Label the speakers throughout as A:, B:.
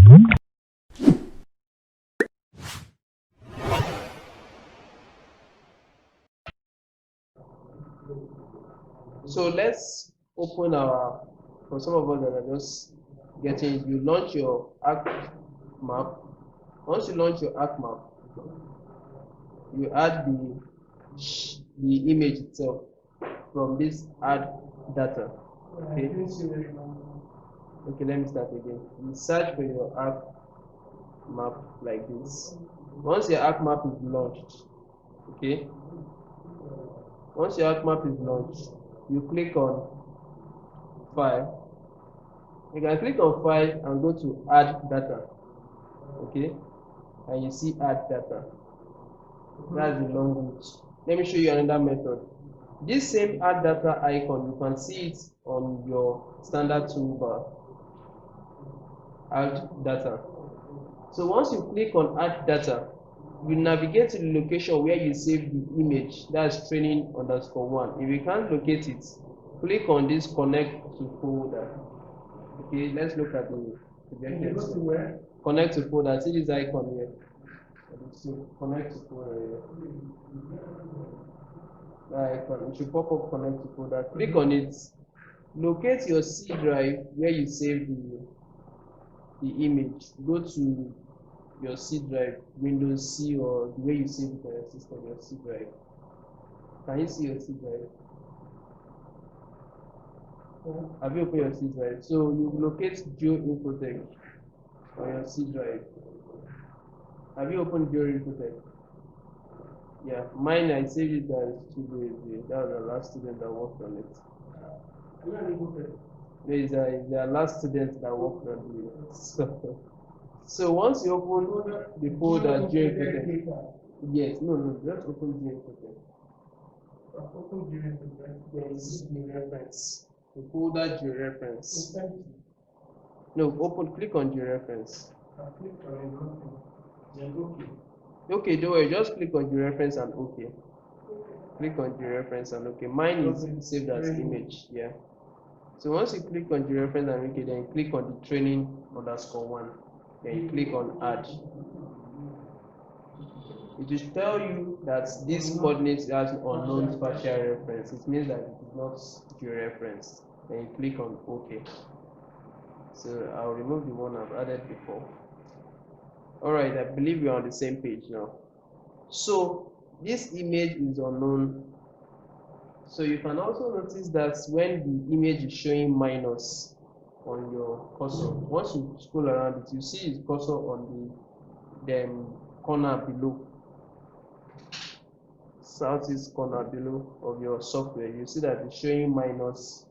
A: So let's open our, for some of us that are just getting, you launch your ArcMap. Once you launch your ArcMap, you add the image itself from this add data. Okay. Okay, let me start again. You search for your ArcMap like this. Once your ArcMap is launched, okay. Once your ArcMap is launched, you click on File. You can click on File and go to Add Data. Okay, and you see Add Data. That's the long route. Let me show you another method. This same Add Data icon, you can see it on your standard toolbar. Add Data. So once you click on Add Data, you navigate to the location where you save the image. That's training_1. If you can't locate it, click on this Connect to Folder. Okay, let's look at the suggestions. Connect to folder. See this icon here. So connect to folder here. That icon. It should pop up connect to folder. Click on it. Locate your C drive where you save the image. Go to your C drive, Windows C, or the way you save it on your system, your C drive. Can you see your C drive? Have you opened your C drive? So you locate Geoinfotech on your C drive. Have you opened Georeference? Yeah, mine, I saved it as 2 days ago. That was the last student that worked on it. There is the last student that worked on it. So once you open the folder Georeference, yes, no, just open Georeference. Open Georeference. There is Georeference. The folder Georeference. No, click on Georeference. Okay, don't worry, just click on Georeference and OK. Click on Georeference and OK. Mine is saved as image, yeah. So once you click on Georeference and OK, then click on the training_1. Then click on Add. It will tell you that this coordinate has unknown spatial reference. It means that it is not Georeference. Then you click on OK. So I'll remove the one I've added before. Alright, I believe we're on the same page now. So this image is unknown. So you can also notice that when the image is showing minus on your cursor, once you scroll around it, you see its cursor on the corner below, southeast corner below of your software. You see that it's showing minus.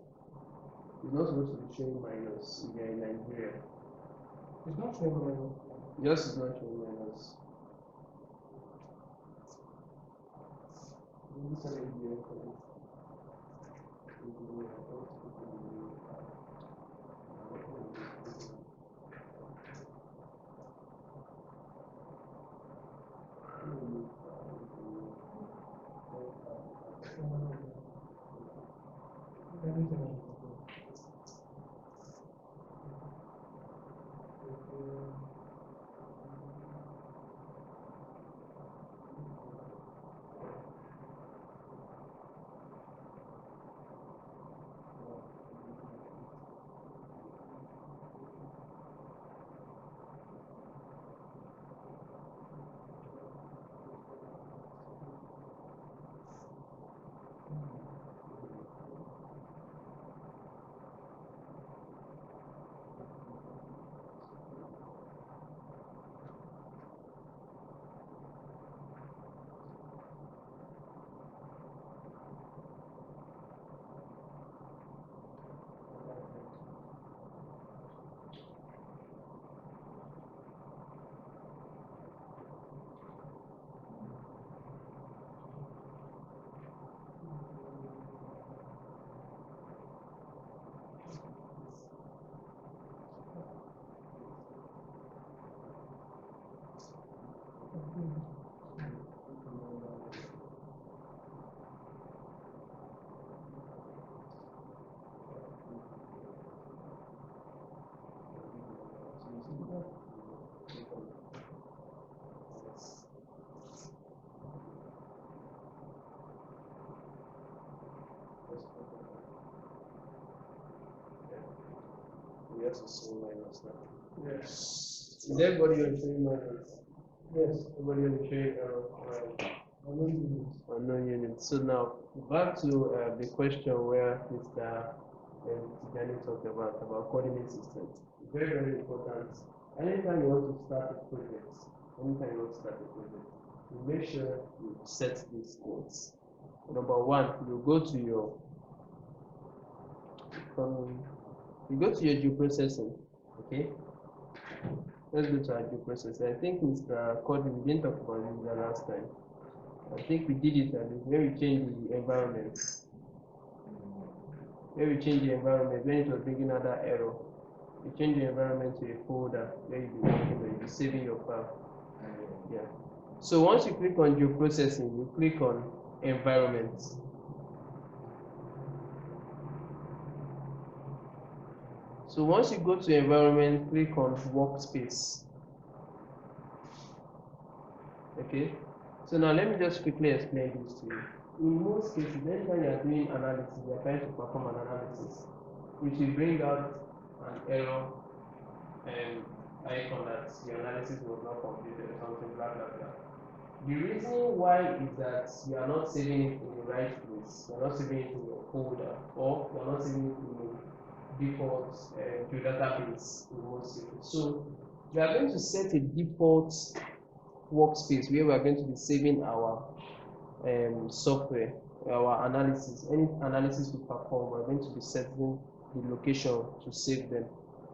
A: It's not supposed to be showing minus if you're in Nigeria. It's not showing minus. Yes, it's not showing minus. just a same minus now. Yes. Is everybody on showing minus? Yes. Everybody on showing error. Unknown units. So now back to the question where Mr. Tijani talked about coordinate systems. Very, very important. Anytime you want to start a project, you make sure you set these codes. Number one, you go to your geoprocessing. Okay. Let's go to our geoprocessing. I think Mr. Cody, we didn't talk about it the last time. I think we did it when we changed the environment. When it was bringing another error, you change the environment to a folder where you'll be working on, you'll be saving your file. Yeah. So once you click on geoprocessing, you click on environment. So once you go to environment, click on workspace. Okay. So now let me just quickly explain this to you. In most cases, anytime you are doing analysis, you are trying to perform an analysis, which will bring out an error and icon that your analysis was not completed or something, blah blah blah. The reason why is that you are not saving it in the right place. You are not saving it in your folder, or you are not saving it in your default to database in most cases. So we are going to set a default workspace where we are going to be saving our software, our analysis. Any analysis we perform, we're going to be setting the location to save them.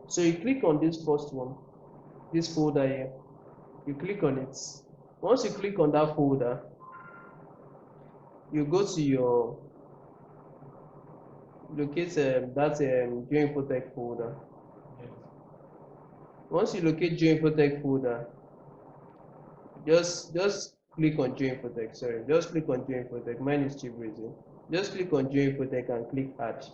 A: So you click on this first one, this folder here. You click on it. Once you click on that folder, you go to your locate that Geoinfotech folder. Once you locate Geoinfotech folder, just click on Geoinfotech. Sorry, just click on Geoinfotech. Mine is cheap reason. Just click on Geoinfotech and click add.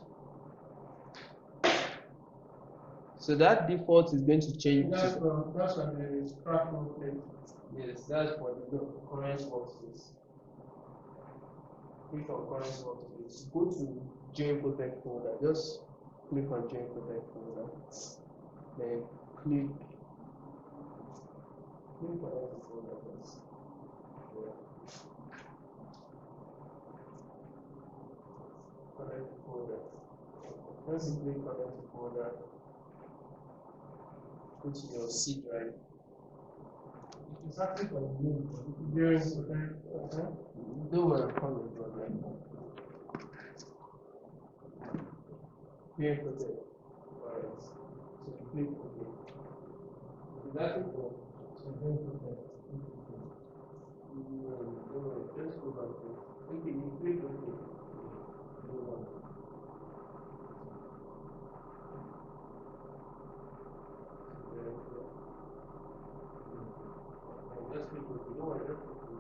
A: So that default is going to change. That's what the scrap plate. Yes, that's for the current workspace. Click on current workspace. Go to Geoinfotech folder. Just click on Geoinfotech folder. Then click on the folder first. Connect folder. Once you click connect folder, go to your C drive. It's actually for you. Do what I'm calling it right now. Geoinfotech. Alright. So you click OK. Is that it? So Geoinfotech. No, just go back to it. Okay, you click OK. Just click OK. Don't worry, just click OK.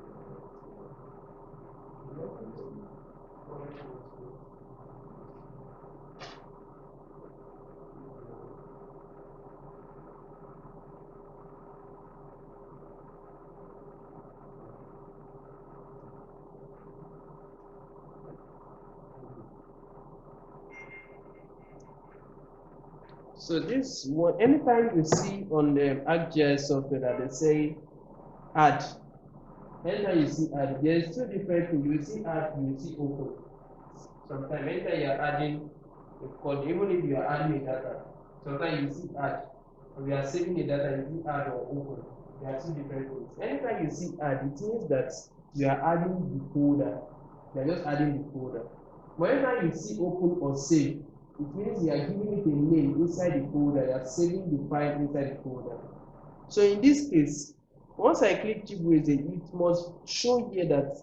A: So this one, anytime you see on the ArcGIS software that they say add, anytime you see add, there's two different things. You see add, you see open. Sometimes anytime you are adding a code, even if you are adding a data, sometimes you see add. When you are saving the data, you see add or open. There are two different things. Anytime you see add, it means that you are adding the folder. You are just adding the folder. But anytime you see open or save, it means you are giving it a name inside the folder. You are saving the file inside the folder. So in this case, once I click Georeference, it must show here that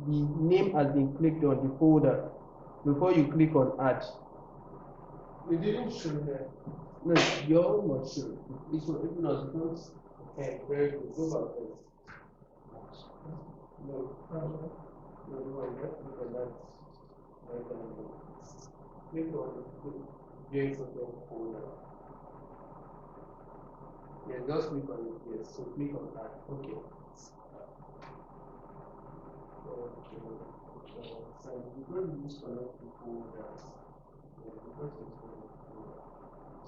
A: the name has been clicked on the folder before you click on add. It didn't show there. No, your own must show. This one, if not, because okay, very good. Go back first. No, no, just click on that. Click on Geoinfotech folder. Yeah, just click on it. Yes, so click on that. Okay. So we're going to disconnect the folders.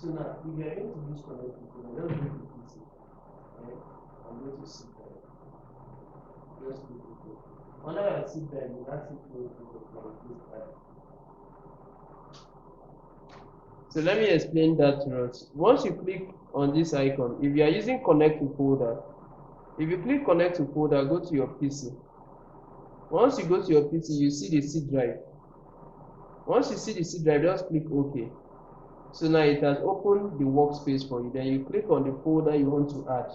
A: So now, if you are going to use connect to code, let's go to PC. Right? I'm going to sit there. Just click OK. When I sit there, you have to close the. So let me explain that to us. Once you click on this icon, if you are using connect to folder, if you click connect to folder, go to your PC. Once you go to your PC, you see the C drive. Once you see the C drive, just click OK. So now it has opened the workspace for you. Then you click on the folder you want to add.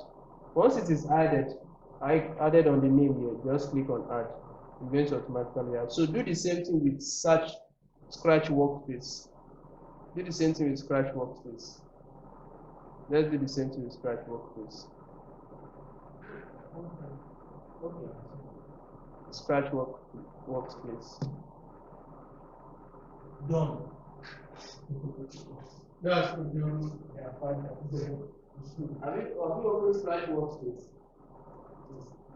A: Once it is added, added on the name here, just click on add. It's going to automatically add. So do the same thing with Scratch workspace. Do the same thing with Scratch workspace. Let's do the same thing with Scratch workspace. Okay. Scratch workspace.
B: Done. That's what you
A: Have you opened Scratch workspace?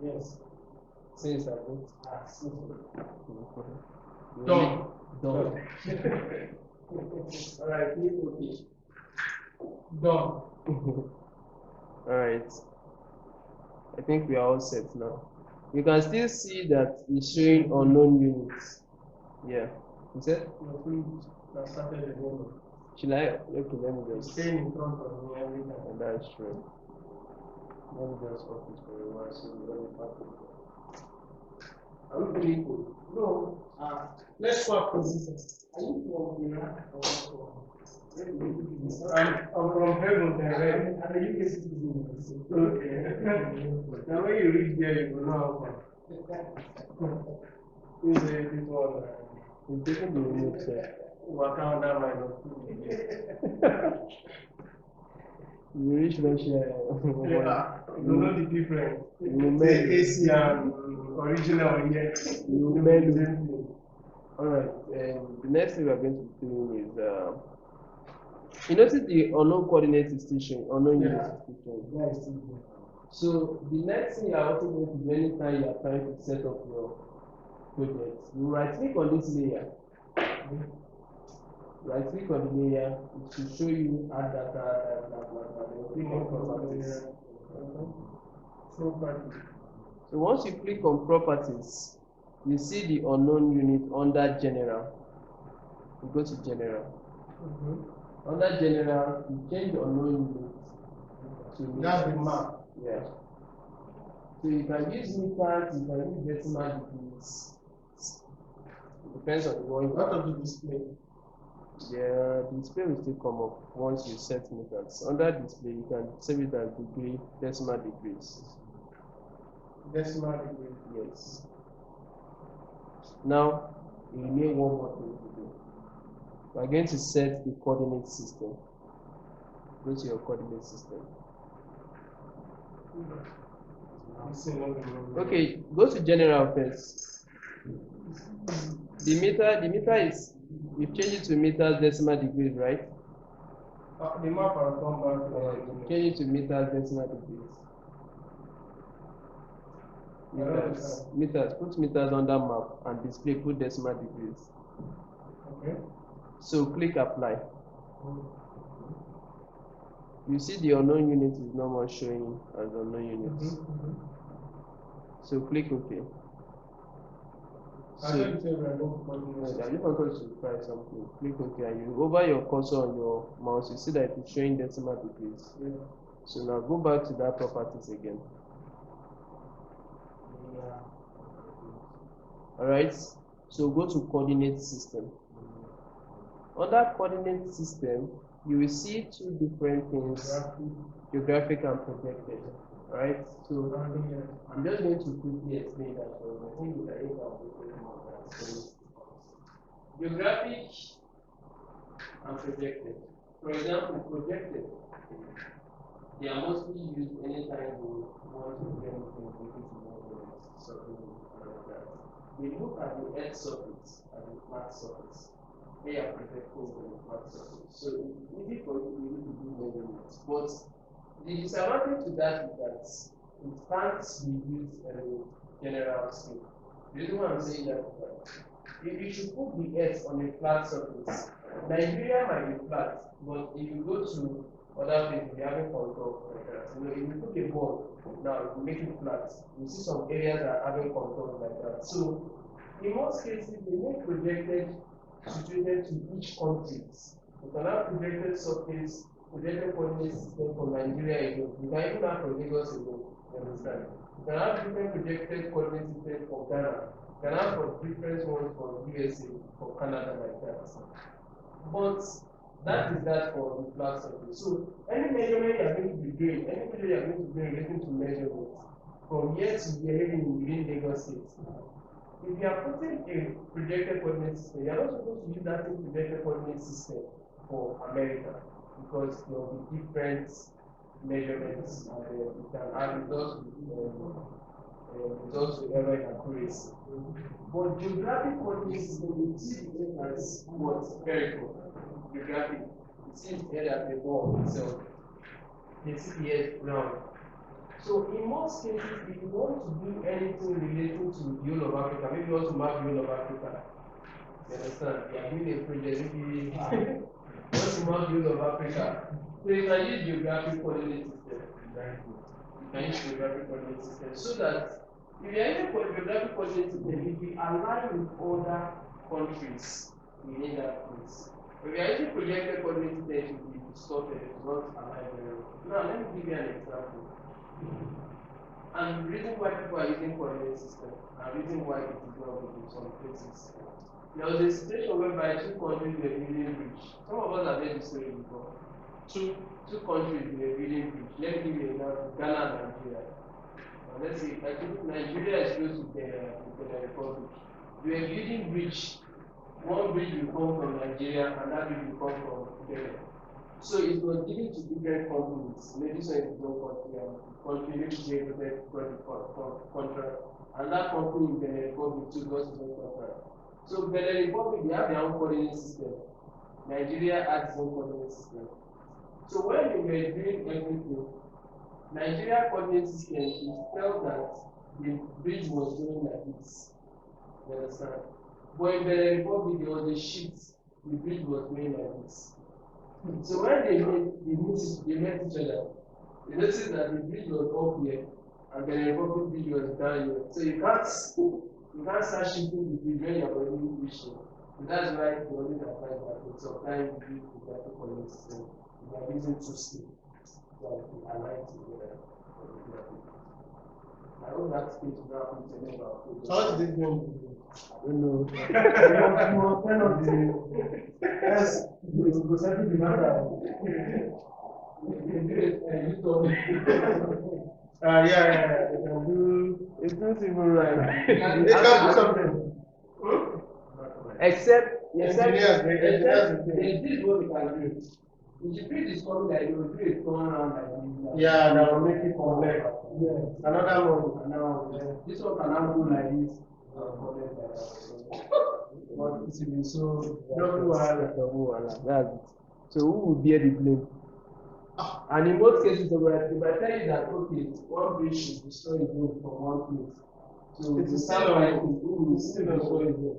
A: Yes. Since I don't.
B: Done.
A: Done. Alright, click OK.
B: Done.
A: Alright. I think we are all set now. You can still see that it's showing unknown units. Yeah. You said? Should I? Okay, let me just.
B: Stay in front of me every time.
A: That's true. Let me just focus for a while so we don't have to. Are we doing good?
B: No. Let's swap positions.
A: Are you from Iraq or from?
B: I'm from heaven direct.
A: Are you citizen?
B: Okay. Now when you reach there, you will know how. Is it this one?
A: We're taking the remote set.
B: Wakanda minus 2.
A: You reach Russia.
B: Yeah, you know the difference.
A: You
B: The AC and original here.
A: You made. Alright, the next thing we are going to be doing is you notice the unknown coordinate is still showing, unknown unit is still showing. So the next thing you are also going to do anytime you are trying to set up your project, you right click on this layer. Right click on the layer, it should show you add data, then click on properties. So once you click on properties, you see the unknown unit under general. You go to general. Under general, you change the unknown unit to
B: that's the map.
A: Yeah. So you can use meters, you can use decimal degrees. It depends on the one.
B: What of the display?
A: Yeah, the display will still come up once you set meters. Under display, you can save it as degree, decimal degrees.
B: Decimal degree.
A: Yes. Now, you need one more thing to do. We are going to set the coordinate system. Go to your coordinate system. Okay, go to general first. The meter is, you change it to meters decimal degrees, right?
B: The map has come back.
A: Change it to meters decimal degrees. Meters, put meters on that map and display, put decimal degrees.
B: Okay.
A: So click apply. You see the unknown unit is no more showing as unknown units. So click OK. So I just wanted to try something. Click OK and you over your cursor on your mouse, you see that it's showing decimal degrees. So now go back to that properties again. Alright, so go to coordinate system. Under coordinate system, you will see two different things, geographic and projected. Alright, so I'm just going to quickly explain that for you. I think you can get geographic and projected. For example, projected, they are mostly used anytime you want to get anything something like that. We look at the earth surface and the flat surface. They are projected over the flat surface. So it's easy for you to do measurements. But the disadvantage to that is that it can't be used at a general scale. The reason why I'm saying that is that if you should put the earth on a flat surface, Nigeria might be flat, but if you go to other places, they having contour like that. You know, if you put a ball now, you make it flat, you see some areas are having contours like that. So, in most cases, they make projected situated to each country. You can have projected surface, projected coordinate system for Nigeria alone. You can even have for Lagos alone. You understand? You can have different projected coordinate system for Ghana. You can have for different ones for USA, for Canada, like that. But that is that for the flat surface. So any measurement you are going to be doing, any measure you are going to be doing relating to measurement from here to here, maybe within Lagos State. If you are putting a projected coordinate system, you are not supposed to use that same projected coordinate system for America because there will be different measurements and you can have results to error in accuracy. But geographic coordinate system, you see it as what? Spherical. Geographic. You see it here as a ball itself. You see it here round. So in most cases, if you want to do anything relating to the whole of Africa, maybe you want to map the whole of Africa. You understand? You are doing a project, maybe you want to map the whole of Africa. So you can use geographic coordinate system. You can use geographic coordinate system so that if you are using geographic coordinate system, it will align with other countries within that place. If you are using projected coordinate system, it will be distorted, it will not align very well. Now let me give you an example. And the reason why people are using coordinate system, and the reason why it is not good in some places. There was a situation whereby two countries were building bridge. Some of us have heard this story before. Two countries were building bridge. Let me give you an example: Ghana and Nigeria. Now let's say I think Nigeria is close to the Republic. You are building bridge. One bridge will come from Nigeria, and that bridge will come from Ghana. So it was given to different companies. Maybe so in one country and country maybe Geoinfotech contract, and that company in Benin Republic too got its own contract. So Benin Republic, they have their own coordinate system. Nigeria has its own coordinate system. So when they were doing everything, Nigeria coordinate system, it felt that the bridge was going like this. You understand? But in Benin Republic, there was a sheet. The bridge was going like this. So when they met each other, they noticed that the bridge was up here and the Republic bridge was down here. So you can't start shifting the bridge when you're already reaching. So that's why the only advice that it's sometimes you use the graphic coordinate system. You are using two states that align together. I hope that state will not put any of our
B: So how did it go?
A: I don't know.
B: One of the yes, it was every matter. Yeah.
A: It's not even right.
B: They can do something.
A: Except
B: Engineers,
A: they did what we can do. If the bridge is coming like you do it turn around like this.
B: Yeah, that will make it connect.
A: Yes.
B: Another one.
A: This one can now go like this. Connect like that. But it will be so double wahala. That's it. So who will bear the blame? And in most cases, they might tell you that okay, one bridge should destroy the road from one place. So
B: It is
A: still
B: still
A: like
B: on-
A: who will still destroy the road.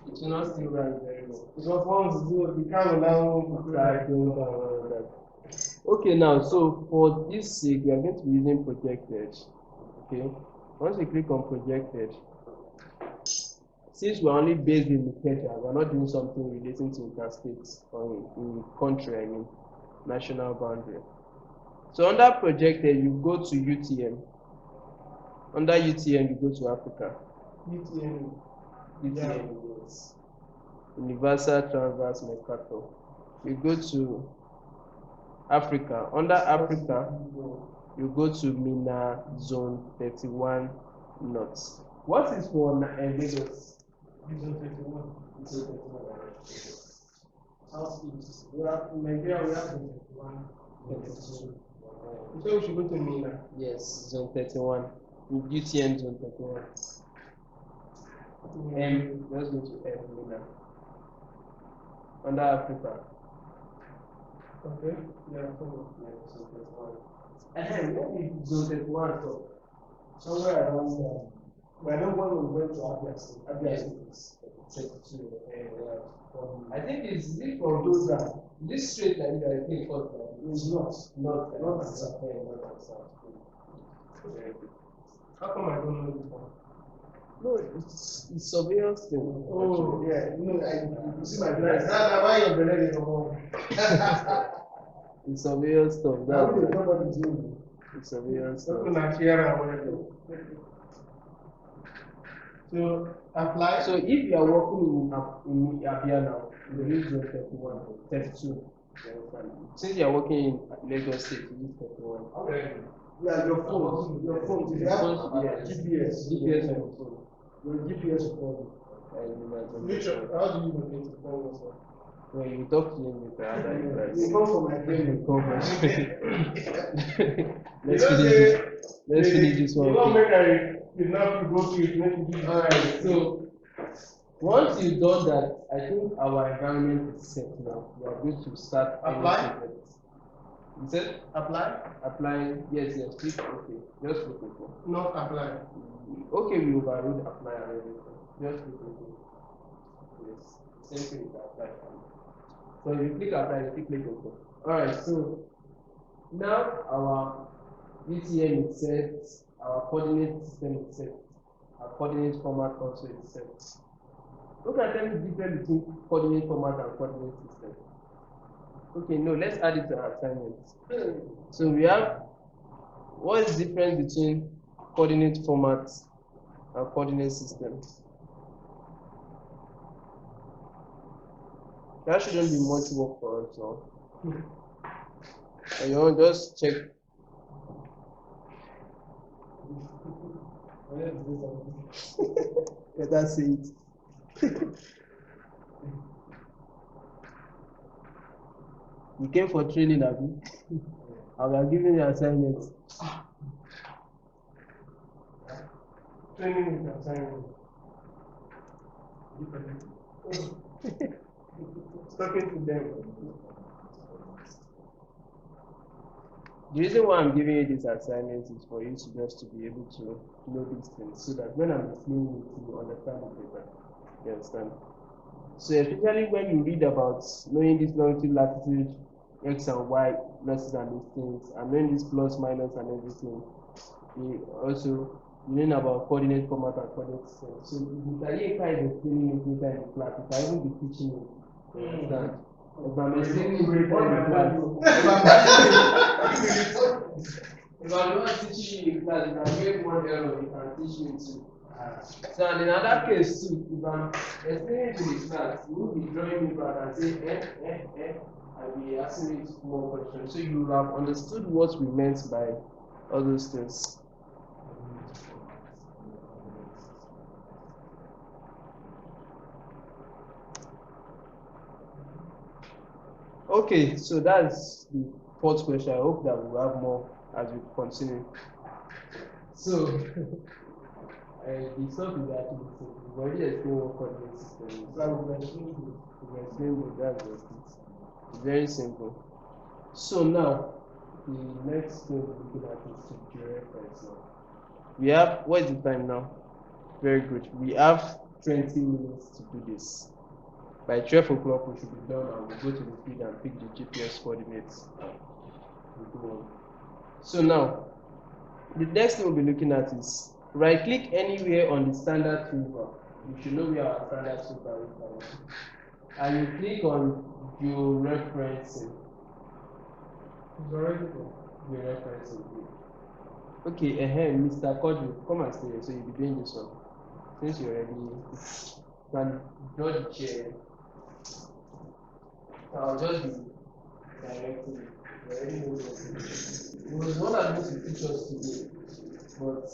A: It will not still run very well.
B: Because once the car will now
A: Right, going down and all that. Okay, now so for this sake, we are going to be using projected. Okay, once you click on projected, since we're only based in Kenya, we're not doing something relating to interstate or in country, I mean national boundary. So under projected, you go to UTM. Under UTM, you go to Africa.
B: UTM.
A: UTM, yes. Universal Transverse Mercator. You go to Africa. Under Africa, you go to MENA Zone 31 North. What is for Lagos?
B: Zone 31.
A: Zone 31.
B: Southeast. Nigeria, we have 21.
A: 32.
B: So we should go to MENA.
A: Yes, Zone 31. UTM Zone 31. Let's go to MENA. Under Africa.
B: Okay. Yeah,
A: Zone 31. What is Zone 31? So somewhere around there.
B: But I don't want to go to Abia State. Abia State is 32.
A: I think it's it from
B: Those guys.
A: this straight line that I think called
B: It's not.
A: not
B: South.
A: not south.
B: How come I don't know this one?
A: No, it's surveillance thing.
B: Oh, yeah. You see my glass. That's why your belly is wrong.
A: It's surveillance stuff.
B: That's
A: That's
B: the nobody doing.
A: it's surveillance stuff.
B: Something like here and whatever. So apply.
A: So if you are working in Abia now, you use your 31, 32. Since you are working in Lagos State, you use 31.
B: Okay. Yeah, your phone. If you have GPS.
A: GPS on your phone.
B: Your GPS phone. Which how do you locate the phone also?
A: When you talk to him with the other
B: You come from my brain.
A: Let's finish this one.
B: You don't make a kidnap you go to it, make you do.
A: Alright, so once you've done that, I think our environment is set now. We are going to start
B: Apply?
A: You said
B: Apply?
A: apply, yes, click okay. Just click okay.
B: Not apply.
A: Okay, we overrode apply and everything. Just click okay. Yes, same thing with apply. So if you click apply, you click okay. Alright, so now our UTM is set, our coordinate system is set, our coordinate format also is set. Look at the difference between coordinate format and coordinate system. Okay, no, let's add it to our assignment. So we have what is the difference between coordinate format and coordinate systems? That shouldn't be much work for us now. And you want just check. Yeah, that's it. You came for training, Abi. I will give you the assignment.
B: Training is assignment. Talking to them.
A: The reason why I'm giving you this assignment is for you to just to be able to know these things so that when I'm explaining it, you understand it better. You understand? So especially when you read about knowing this longitude, latitude, x and y, losses and these things, and knowing this plus, minus and everything, you also learn about coordinate format and coordinate system. So if you can explaining it later in the class, you can even be teaching it. You understand? If I'm explaining it later in the class, if I'm not teaching you in class, if I make one error, you can teach me too. So in another case too, if I'm explaining to the class, you will be drawing me back and say and be asking me more questions. So you will have understood what we meant by all those things. Okay, so that's the fourth question. I hope that we'll have more as we continue. So, the stuff is actually simple. We've already explained what coordinate system is. We've explained that's just it. It's very simple. So now, the next thing we're looking at is georeference now. We have, what is the time now? Very good. We have 20 minutes to do this. By 12 o'clock, we should be done and we'll go to the field and pick the GPS coordinates. We'll go on. So now, the next thing we'll be looking at is right click anywhere on the standard toolbar. You should know where our standard toolbar is. And you click on georeferencing. Georeferencing. Okay, Mr. Kodri, come and stay here. So you'll be doing this one. Since you're already, you can draw the chair. I'll just be directing you. You already know this. It was what I'm going to teach us today, but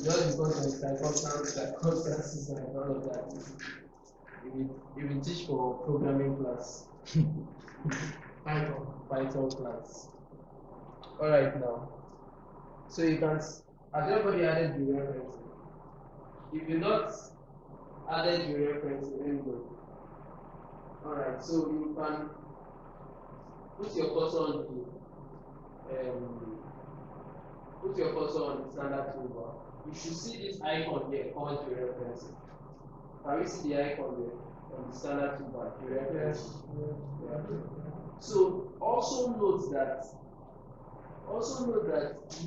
A: just because of circumstances and all of that, if we teach for programming class, Python class. Alright now. So you can, has everybody added the reference? If you not added your reference, then go. Alright, so you can put your cursor on the put your cursor on the standard toolbar. You should see this icon here called Georeference. Can you see the icon there on the standard toolbar? Georeference. Yeah. So also note that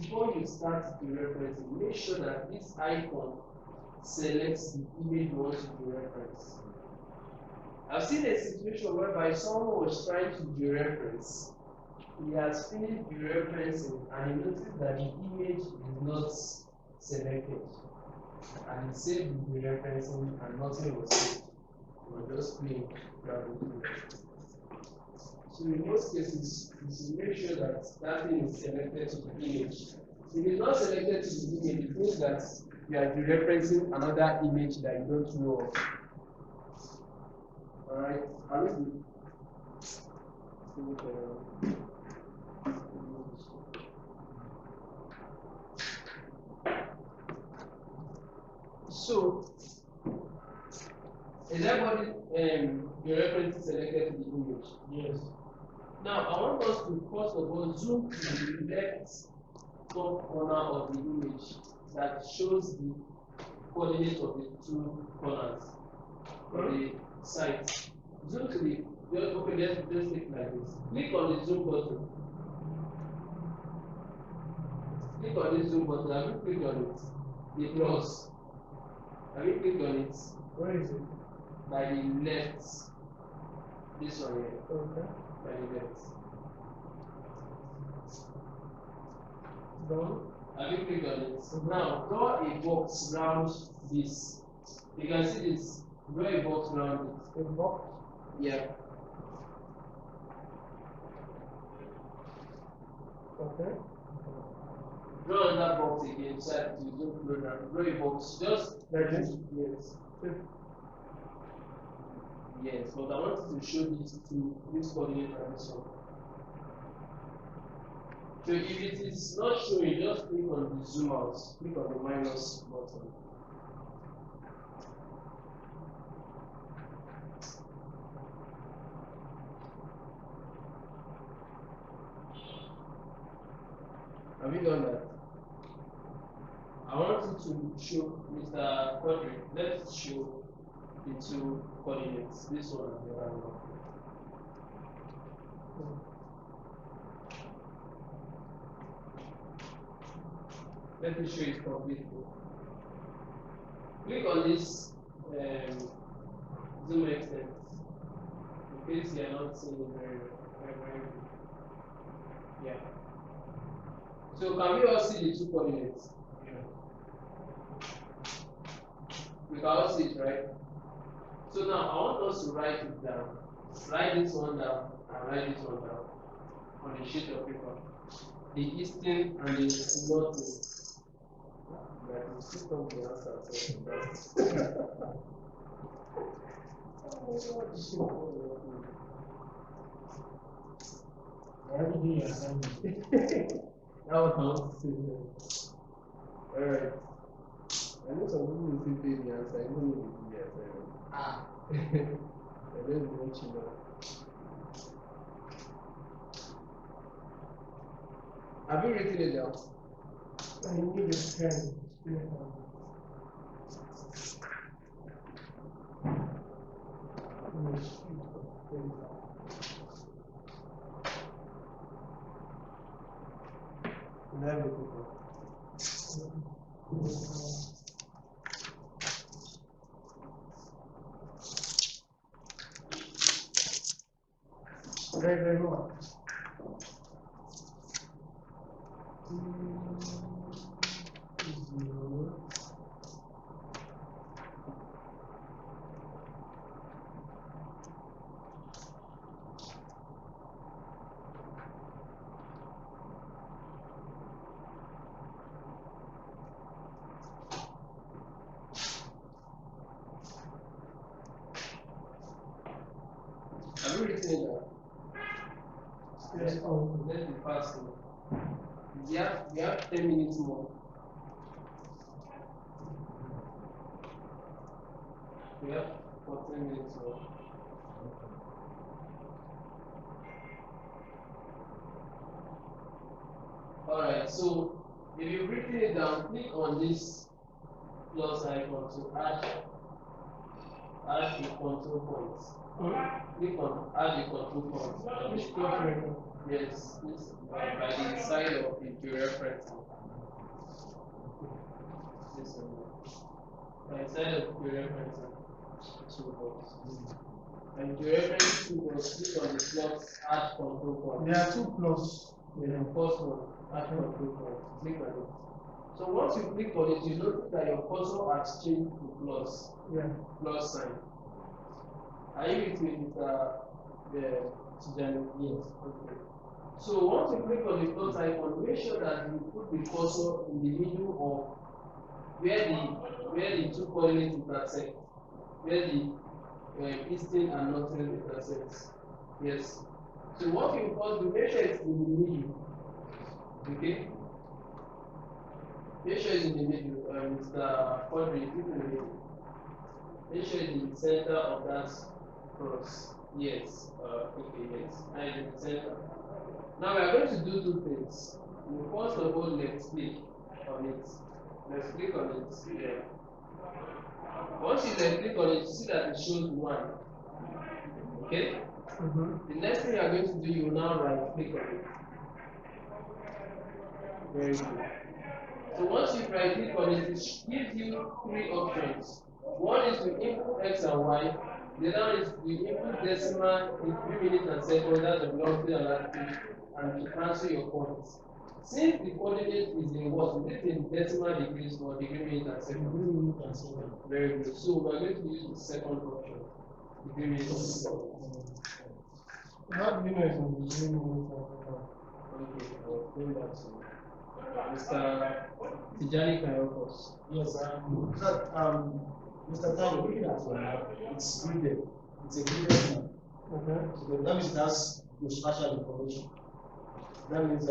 A: before you start georeferencing, make sure that this icon selects the image you want to georeference. I've seen a situation whereby someone was trying to georeference. He has finished georeferencing and he noticed that the image is not selected. And he saved the georeferencing and nothing was saved. He was just playing around. So in most cases, you should make sure that that thing is selected to the image. If it's not selected to the image, it means that you are referencing another image that you don't know of. Alright, are we good? So, is everybody your reference selected to the image?
B: Yes.
A: Now, I want us to first of all zoom to the left top corner of the image that shows the coordinates of the two corners of the site. Zoom to the okay, just take like this. Click on the zoom button. Click on the zoom button. Have you clicked on it? The plus. Have you clicked on it?
B: Where is it?
A: By the left. This one here.
B: Okay.
A: By the left.
B: Done.
A: Have you clicked on it? Now draw a box around this. You can see this. Draw a box around it.
B: A box?
A: Yeah.
B: Okay.
A: Draw another box again, try to zoom closer. Draw a box. Just
B: like this?
A: Yes. Yes, but I want to show this to this coordinate and this one. So if it is not showing, just click on the zoom out. Click on the minus button. Have you done that? I want you to show Mr. Quadri. Let's show the two coordinates, this one and the other one. Let me show it completely. Click on this zoom extent in case you are not seeing it very good. Yeah. So can we all see the two coordinates?
B: Yeah.
A: We can all see it, right? So now I want us to write it down. Write this one down and write this one down on a sheet of paper. The eastern and the northern. Like we still come to answer something that. That was how. Alright. I know some people will still pay the answer, I don't know the answer. Ah. I don't know you know. Have you written it down?
B: I need a pen. Very much.
A: Have you written it down?
B: Yes.
A: Let's be fast. We have 10 minutes more. We have 14 minutes more. Alright, so If you've written it down, click on this plus icon to add a control point. Click on add a control point.
B: Which plus icon?
A: Yes, this by the side of the georeference. This one. By the side of georeference toolbox. And georeference toolbox, click on the plus add control point.
B: There are two plus.
A: The first one, add control point. Click on it. So once you click on it, you notice that your cursor has changed to plus.
B: Yeah.
A: Plus sign. Are you with me, Mr. Yes. Okay. So once you click on the plus icon, make sure that you put the cursor in the middle of where the two coordinates intersect, where the eastern and northern intersects. Yes. So what you first do, make sure it's in the middle. Okay. Make sure it's in the middle, Mr. Quadri, it's in the middle. Make sure it's in the center of that cross. Yes. Okay, yes. And in the center. Now we are going to do two things. First of all, let's click on it. Let's click on it. Yeah. Once you click on it, you see that it shows 1. Okay? The next thing you are going to do, you will now right click on it. Very good. So once you right click on it, it gives you 3 options. One is to input X and Y. The other is to input decimal in 3 minutes and seconds, that's the velocity and latitude, and to cancel your points. Since the coordinate is in what? Is it in decimal degrees or degree minutes and seconds? Very good. So we're going to use the second option, degree minutes and seconds.
B: How do you know it's in the degree minutes and seconds?
A: Okay, I'll bring that to you. Mr. Tijani can help us.
C: Yes, Mr. Tani, looking at your map, it's gridded. It's a gridded map.
B: Okay.
C: So that means that's your spatial information. That means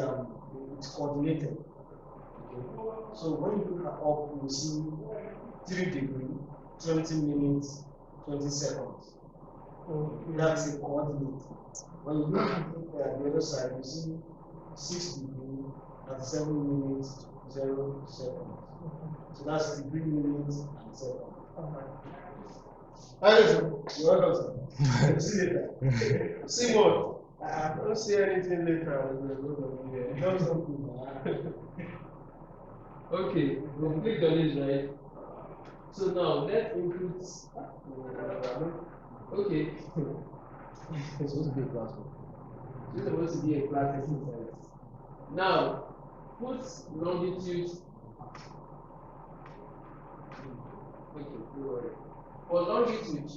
C: it's coordinated. Okay. So when you look up, you see 3 degrees, 20 minutes, 20 seconds.
B: Okay.
C: That's a coordinate. When you look at the other side, you see 6 degrees and 7 minutes, 0 seconds. So that's degree minutes and seconds.
B: You're
C: welcome, sir. See you later.
B: See what? I don't see anything later.
A: Okay, we clicked on this, right? So now let's input. Okay.
C: It's supposed to be a classroom.
A: It's supposed to be a class exercise. Now, put longitude. Okay, don't worry. For longitude.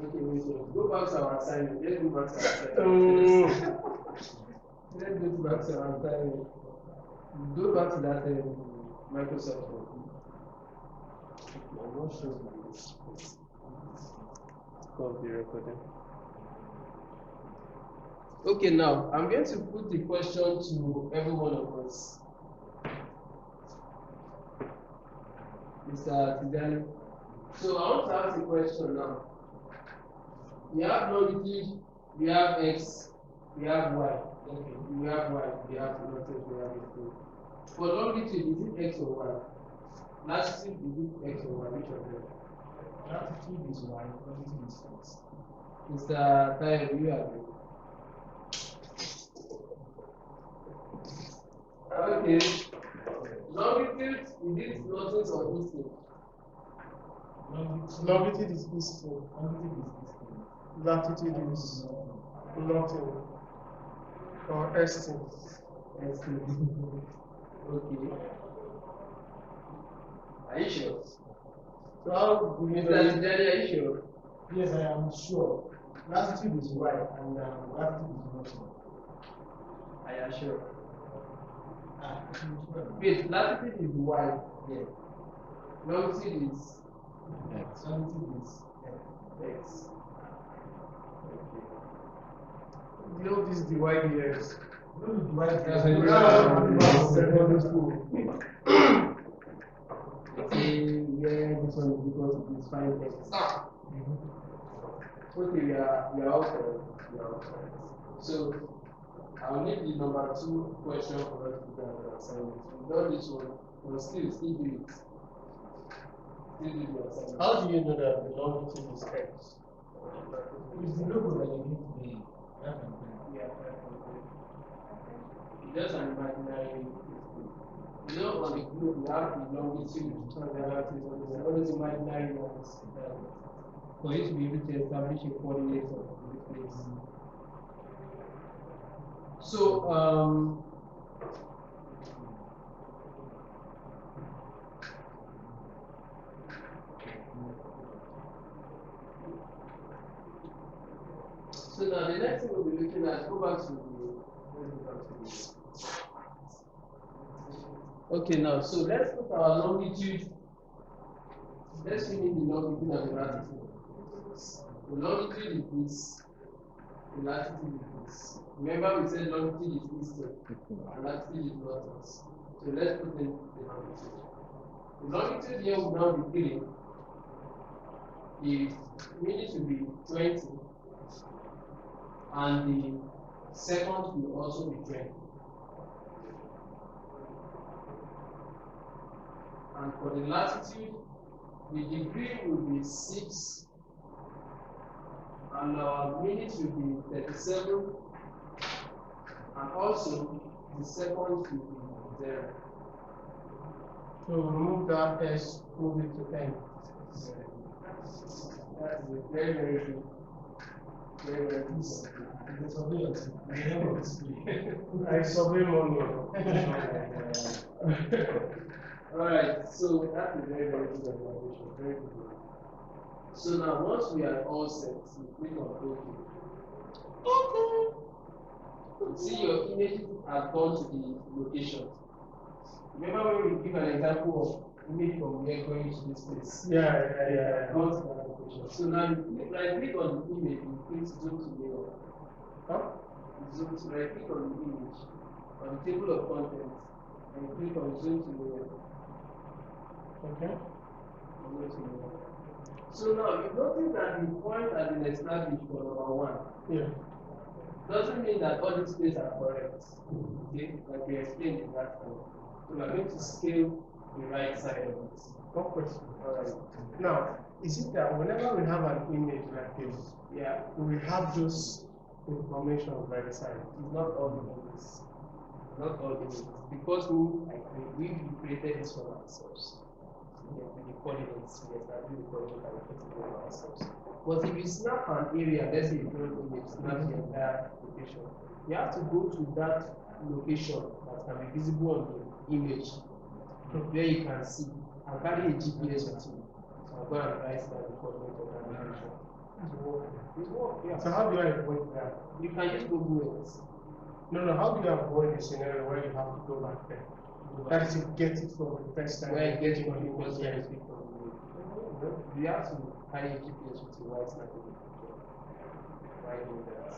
A: Okay, wait, go back to our assignment. Let's go back to our assignment. Let's go back to our assignment. Go back to that Microsoft one. I'm not sure. Stop the recording. Okay, now I'm going to put the question to every one of us. Mr. Tijani. So I want to ask a question now. We have longitude, we have X, we have Y. Okay, we have Y, we have nothing, we have X. For longitude, is it X or Y? Latitude, is it X or Y? Which of them?
C: Latitude is Y, longitude is X.
A: Mr. Tayo, do you agree? Okay. Longitude, is it northern or eastern?
B: Longitude is eastern. Latitude is northern or eastern.
A: Okay. Are you sure?
B: So how do you
A: Mr.
B: know?
A: Tijani, are you sure?
C: Yes, I am sure. Latitude is Y and latitude is northern.
A: I am sure. Wait, latitude is Y. Yeah. Longitude is
C: X. Longitude is
A: X.
B: You know this divide years.
C: Secondary school.
A: Okay, yeah, this one is because it is 5X. Okay, we are all correct. So I'll leave the number 2 question for us to do an assignment. We've done this one, but still do it. Still do the assignment.
B: How do you know that the longitude is X?
C: It's the logo that you need to be.
A: Yeah, just an imaginary. You know, on the globe, you have the longitude, the latitude, all those imaginary ones. For you to be able to establish a coordinate of the place. So, so now the next thing we'll be looking at, go back to the. Okay, now, so let's put our longitude. Let's fill in the longitude and the latitude. The longitude is this, the latitude is this. Remember, we said longitude is eastern, and latitude is northern. So let's put in the longitude. The longitude here will now be 3. The minute will be 20, and the second will also be 20. And for the latitude, the degree will be 6, and our minute will be 37, and also the second will be 0.
B: So remove that S, move it to N.
A: That is a very, very good. Very, very good.
C: It's a bit
B: I survey money.
A: Alright, so that's a very, very good observation. Very good. So now, once we are all set, we click on OK. Okay. You see, your images have gone to the location. Remember when we give an example of image from here going to this place?
B: Yeah.
A: Gone to that location. So now, you click on the image, you click zoom to mirror.
B: Huh?
A: Zoom to right click on the image, on the table of contents, and you click on zoom to mirror.
B: Okay.
A: So now you notice that the point has been established for number 1.
B: Yeah.
A: Doesn't mean that all these places are correct. Okay, like we explained in that time. So we are going to scale the right side of it.
B: One question.
A: Alright.
B: Now, is it that whenever we have an image like this,
A: Yeah,
B: we have those information by the side?
A: it's not all images. Not all images. Because we created this for ourselves. With the coordinates, we established the coordinate and we put it ourselves. But if you snap an area, let's say you don't image, snap the entire location, you have to go to that location that can be visible on the image, where you can see, and carry a GPS with you. So I'll go and write down the coordinate of that location. It's work, yeah.
B: So how do I avoid that?
A: You can use Google Earth.
B: No, how do you avoid the scenario where you have to go back there? That is to get it for the first time.
A: Where you get it on the first time, you have to carry a GPS with you while snapping the picture. Why do that?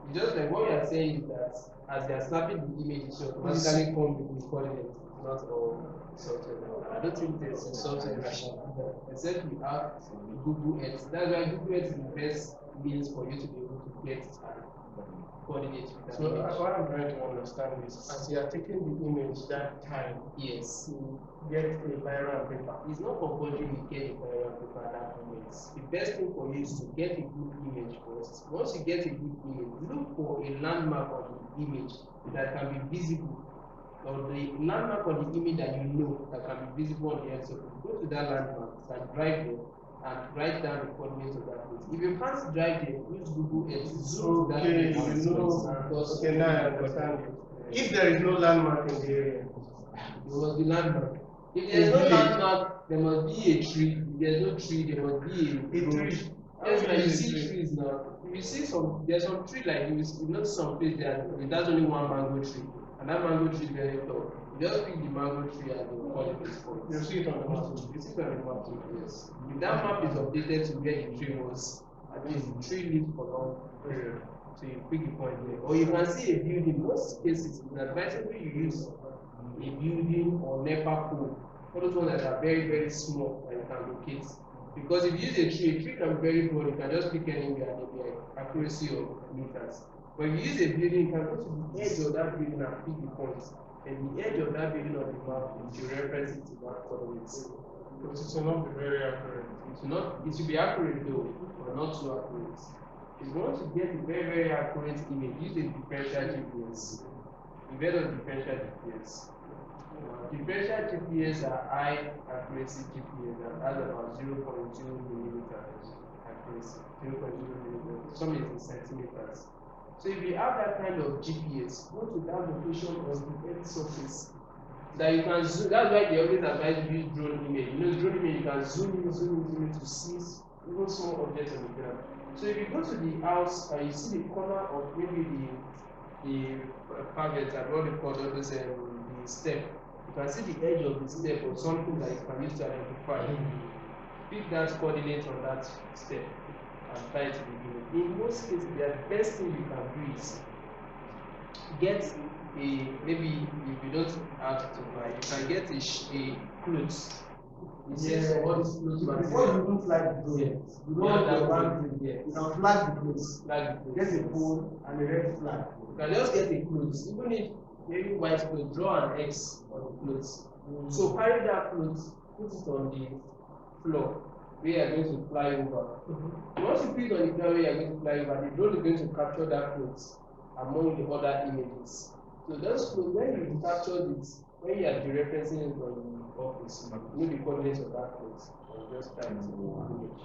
A: It's just like what we are saying is that as they are snapping the image, it should automatically come with the coordinates, not all software. I don't think there's a software that can do that, except we have Google Earth. That's why Google Earth is the best means for you to be able to get coordinates with that
B: So
A: image.
B: what I'm trying to understand is, as you are taking the image that time,
A: Yes.
B: to get a viral paper.
A: It's not compulsory you get a viral paper at that moment. The best thing for you is to get a good image first. Once you get a good image, look for a landmark on the image that can be visible, or the landmark on the image that you know that can be visible on the earth. So go to that landmark and drive there and write down the coordinates of that place. If you can't drive there, use Google Earth. Zoom to that
B: Okay,
A: place.
B: okay, now I understand you. If there is no landmark in the area,
A: there must be landmark. If there is no landmark, there must be a tree. If there is no tree, there must be a
B: tree.
A: Yes, now you see trees now. If you see there's some tree like you know some place there, that's only one mango tree, and that mango tree is very tall. You just pick the mango tree and you call it a spot.
B: you see it on the map.
A: You see it on the map too, yes. If that map is updated to where the tree was, at least the tree lived for long period. So you pick the point there. Or you can see a building. In most cases, it's advisable you use a building or NEPA pole. All those ones that are very, very small that you can locate. Because if you use a tree can be very broad, you can just pick anywhere and maybe accuracy of meters. When you use a building, you can go to the edge of that building and pick the points. And the edge of that building on the map, you reference it to that coordinates.
B: But it will not be very accurate.
A: It should be accurate though, but not too accurate. If you want to get a very, very accurate image, use a differential GPS. Instead of differential GPS. Differential GPS are high accuracy GPS that has about 0.2 millimeters accuracy. 0.2 millimeters. Some is in centimeters. So if you have that kind of GPS, go to that location on the Earth surface that you can zoom. That's why they always advise you use drone image. You know, drone image you can zoom in to see even small objects on the ground. So if you go to the house and you see the corner of maybe the pavement and what they call the step, you can see the edge of the step or something that you can use to identify. Pick that coordinate on that step and try to begin it. In most cases, the best thing you can do is get maybe if you don't have to buy, you can get a clothes. You see all these clothes
C: before you even fly the drone, you know what you want to do. You can flag the clothes. Get a pole and a red flag.
A: You can just get a clothes, even if maybe white clothes, draw an X on the clothes. So carry that clothes, put it on the floor where you are going to fly over. Once you put it on the floor where you are going to fly over, the drone is going to capture that clothes among the other images. So those clothes, when you capture it, when you are georeferencing it on the office, you know the coordinates of that clothes and just type it in the image.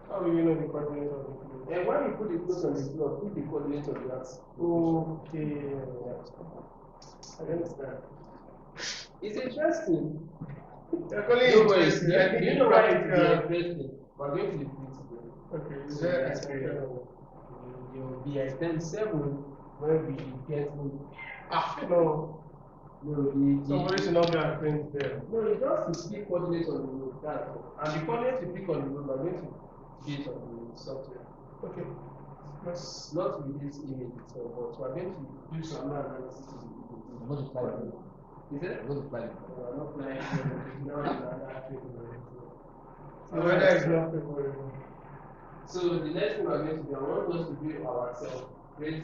B: How do you know the coordinates of the clothes?
A: And when you put the clothes on the floor, put the coordinates of that.
B: Okay.
A: I understand. It's interesting.
B: They're calling it
A: Don't worry.
B: interesting.
A: Do you know why it's interesting? We're going to the print today.
B: Okay, is
A: So
B: there
A: that's where you'll be at 10-7 where we get
B: no.
A: somebody
B: should not be at print there.
A: No, it's just to pick coordinates on the road. That's all. And the coordinates you pick on the road, we're going to base on the software.
B: Okay.
A: Not with this image itself, but we're going to do some analysis to the image.
D: Multiply it.
A: Is it?
D: Multiply it.
A: Not like now
B: The weather is not favorable.
A: So the next thing we're going to do, I want us to do ourselves. Great.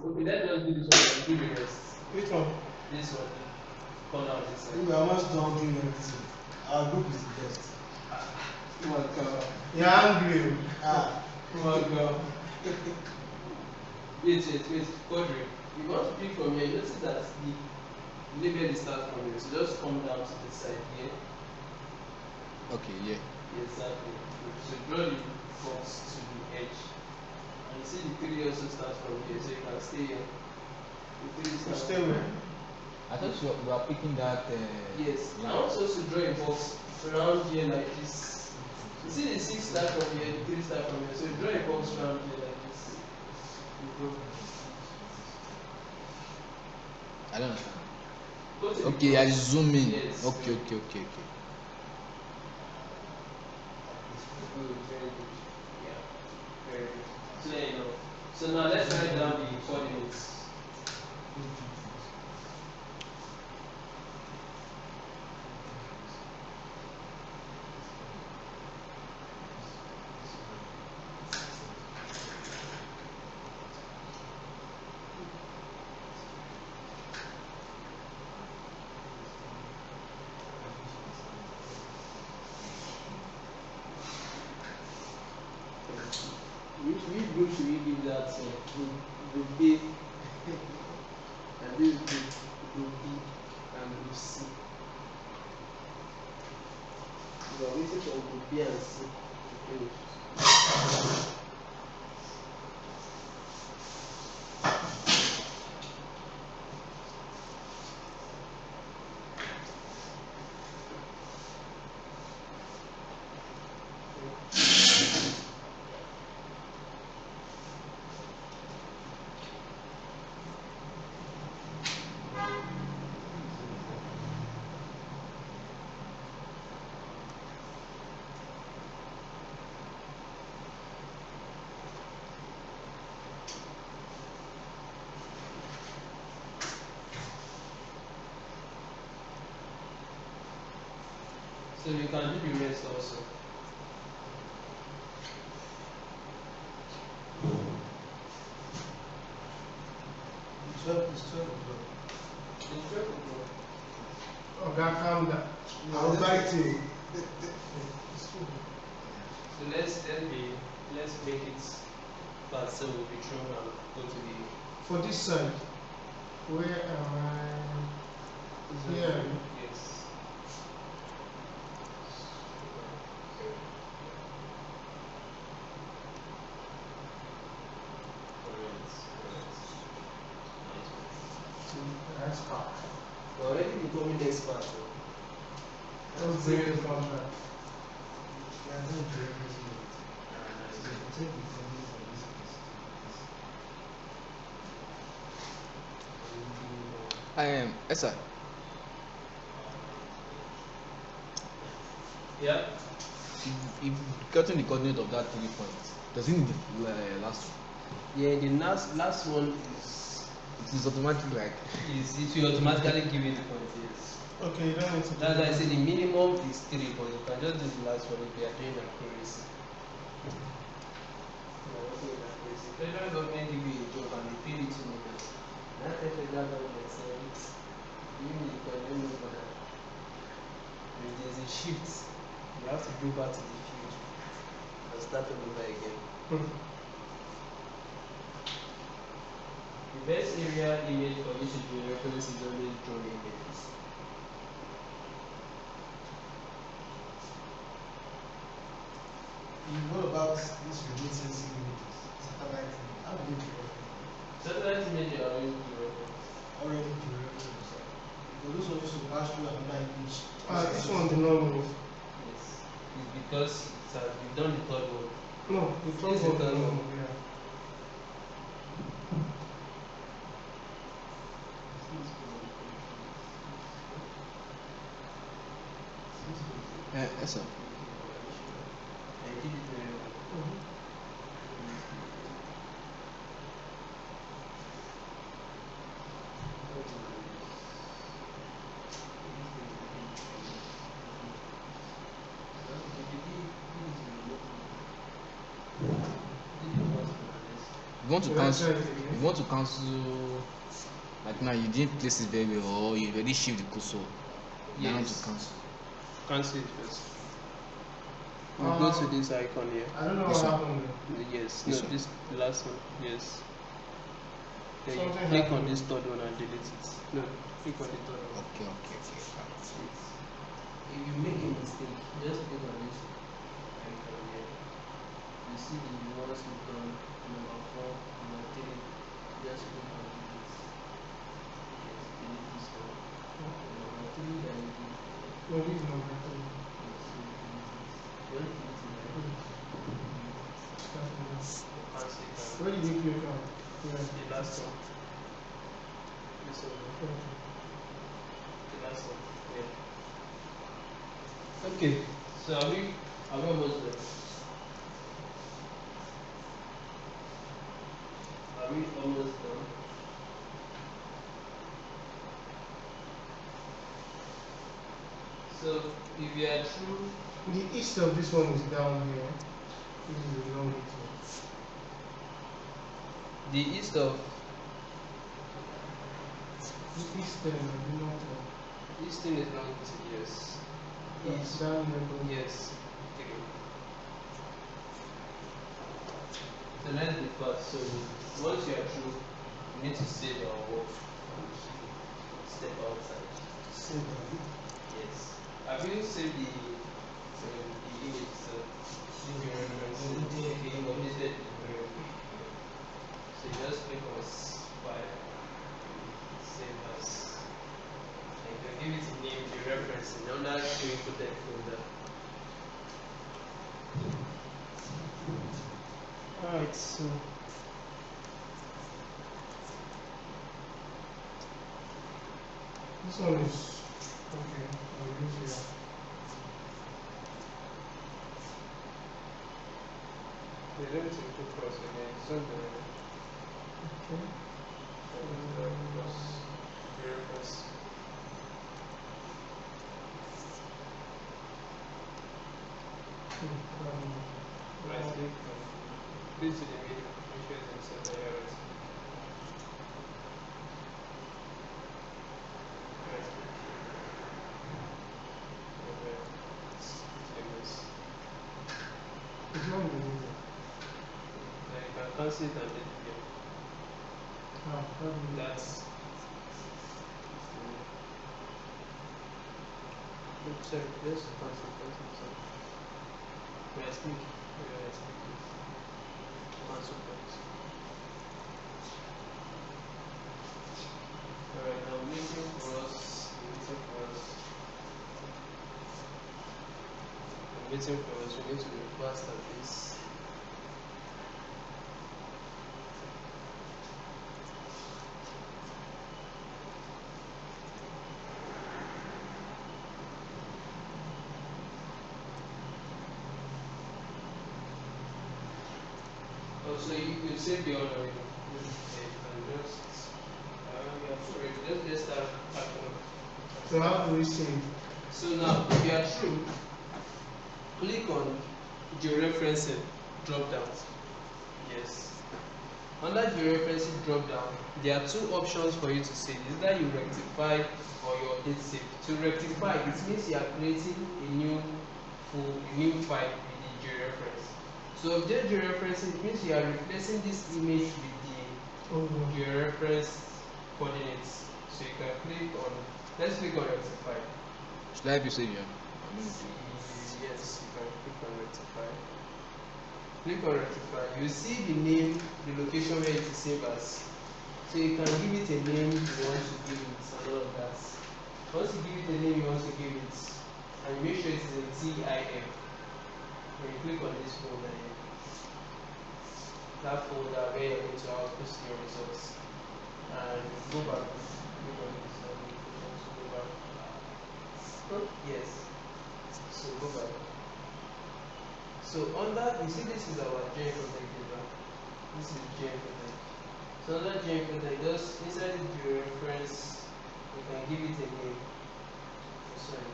A: Okay, let's just do this one and do the rest.
B: Which one?
A: This one. Corner of this side.
C: We are almost done doing everything. Our group is the best.
A: Oh my God.
B: You're angry.
A: Oh my God. Wait, Quadri. You want to pick from here, you notice that the label is start from here. So just come down to this side here.
D: Okay, yeah.
A: Exactly. So draw the box to the edge. And you see the 3 also starts from here, so you can stay here. The 3 starts
B: Stay where?
D: I thought you were picking that.
A: Yes. I want us to draw a box around here like this. You see the 6 start from here, the 3 start from here. So you draw a box around here like this.
D: I don't understand.
A: Okay,
D: I zoom in.
A: Yes.
D: Okay.
A: Good, very good. Yeah, very good. So there you go. So now let's write down the coordinates. Which group should we give that to? Group A and this group B and group C. We are waiting for group B and C to finish. So you can do the rest also. It's 12 o'clock.
B: Oh, God, calm down. I'll bite you.
A: So let's make it fast so we'll be thrown and go to the
B: For this side, where am I? Here.
A: yes.
B: That's part.
A: We're already becoming expert.
B: Let's bring it from that.
D: Yes, sir.
A: Yeah.
D: If gotten the coordinate of that 3 points, does it need the last one?
A: Yeah, the last one is
D: It is automatically like
A: it will automatically give you the point, yes.
B: Okay, you don't need to.
A: That's why I say the minimum is 3, but you can just do the last one if you are doing accuracy. Federal government give you a job and they pay you 2 million. That federal government says you need to know for that. If there's a shift, you have to go back to the field and start all over again. The best area image for you to do reference is always drone images.
C: What about this related images? Satellite image. How do you do reference?
A: Satellite image are always do reference.
C: Already do reference. But those ones used to pass through another image.
B: This one did not move.
A: Yes. It's because you've done the third one.
B: No, the
A: This
B: first
A: is
B: one
A: the
B: did
A: third
B: not
A: one.
B: move. Yeah.
D: yes, sir.
A: I did it very well.
D: You want to
B: Should I
D: cancel?
B: try it again?
D: You want to cancel? Like now, you didn't place it very well, or you already shift the cursor down to
A: Yes.
D: cancel.
A: Cancel it first. We'll go to this icon here.
B: I don't know
D: This
B: what
D: one.
B: happened.
A: Yes,
D: This
A: no,
D: one.
A: this the last one. Yes. Then you
B: Something
A: click on
B: happened.
A: this third one and delete it. No, click on the third one.
D: Okay.
A: Yes. If you make a mistake, just click on this icon here. You see the ones you've done, number 4, number 3. Just click on delete. Yes, delete this one. Number 3 that you did.
B: No, this is number 3.
A: Yes, so delete it. Just delete it like this. Cancel it and
B: Where did you click on? Yeah.
A: the last one. This one. The last one. Yeah. Okay. So are we almost done? Are we almost done? So if you are through,
B: The east of this one is down here. This is the long east one.
A: the east of
B: The eastern and the north one.
A: eastern is not yes.
B: It's down here.
A: Yes. Okay. So let's be fast. So once you are through, you need to save our work and step outside.
C: Same value.
A: Yes. Have you saved the image itself? Okay, you completed the very. So you just click on file, save as. And you can give it a name, the reference, in under Geoinfotech folder. Alright, so
B: This one is okay. I'll use here.
A: they don't seem to cross again. Something like that.
B: Okay.
A: Cross the reference. Right click and place to the middle. Make sure it's in center here. Right. cancel it and let it go. That's sorry, just cancel. Right click. Cancel points. Alright, now waiting for us. I'm waiting for us. We need to be fast at this. So you save the order. You can just let's start typing.
B: So how do we save?
A: So now, if you are through, click on georeferencing drop down. Yes. Under georeferencing drop down, there are two options for you to save. Either you rectify or you update save. To rectify, it means you are creating a new file with the georeference. So update georeferencing, it means you are replacing this image with the georeference coordinates. So you can click on, let's click on rectify.
D: Should I be saving?
A: Yes, you can click on rectify. Click on rectify. You see the name, the location where it is saved as. So you can give it a name you want to give it and all of that. Once you give it a name you want to give it, and make sure it is in TIF. When you click on this folder here, that folder where you're going to output your results, and go back. Click on this and go back. Yes. So go back. So under, you see this is our Geoinfotech data. This is Geoinfotech. So under Geoinfotech, just inside the georeference, you can give it a name. Sorry.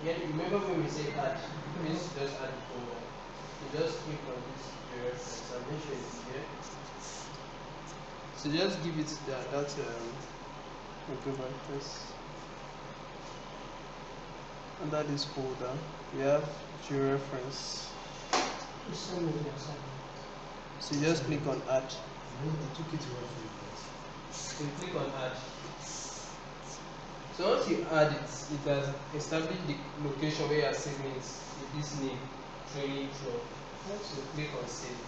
A: Remember when we say add, please just add the folder. You just click on this georeference and make sure it's here. So just give it that we'll go back first. Under this folder, we have georeference. So you just click on add. So you click on add. So once you add it, it has established the location where you are saving it with this name, training club. So click on save.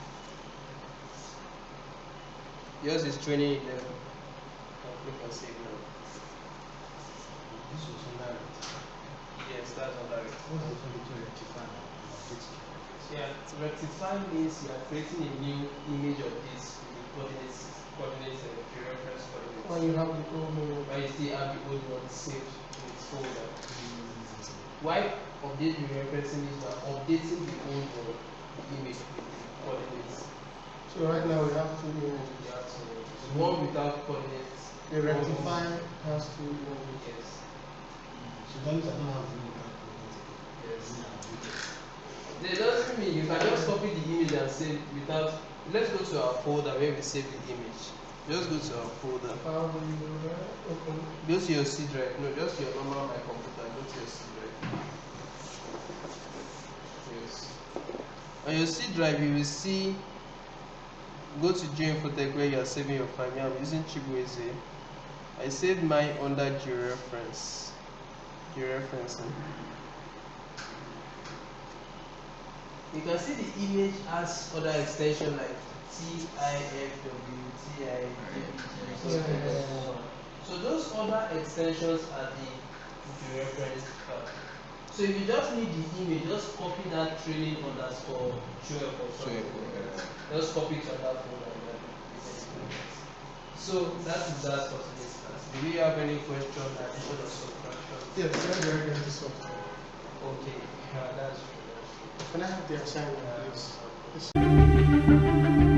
A: Yours is training 11. I'll click on save now.
C: This was under it.
A: Yes, that's under it.
C: What is it to rectify?
A: So yeah, rectify means you are creating a new image of this with the coordinates georeference coordinates.
B: When you have the old one.
A: But you still have the old one saved in its folder. Why update georeferencing means you are updating the old one image with the coordinates.
B: So right now we have two images.
A: You have two images. One without coordinates.
B: The rectify has two images.
A: Yes.
C: So that means I don't have to look at
A: Yes. It doesn't mean you can just copy the image and save without. Let's go to our folder where we save the image. Just go to our folder.
B: How do you do that? Okay.
A: Go to your C drive. No, just your normal my computer. Go to your C drive. Yes. On your C drive, you will see. Go to Geoinfotech where you are saving your file. I'm using Chibueze. I saved mine under Georeference. Georeferencing. You can see the image has other extension like TIFW, TIGBG. So those other extensions are the georeference tab. So if you just need the image, just copy that training underscore show. Just copy it on that folder. So that is that for today's class. Do we have any question, addition or subtraction?
B: Yes, very good to solve.
A: Okay, yeah, that's true.
B: Can I have the assignment,
A: Yeah.
B: please?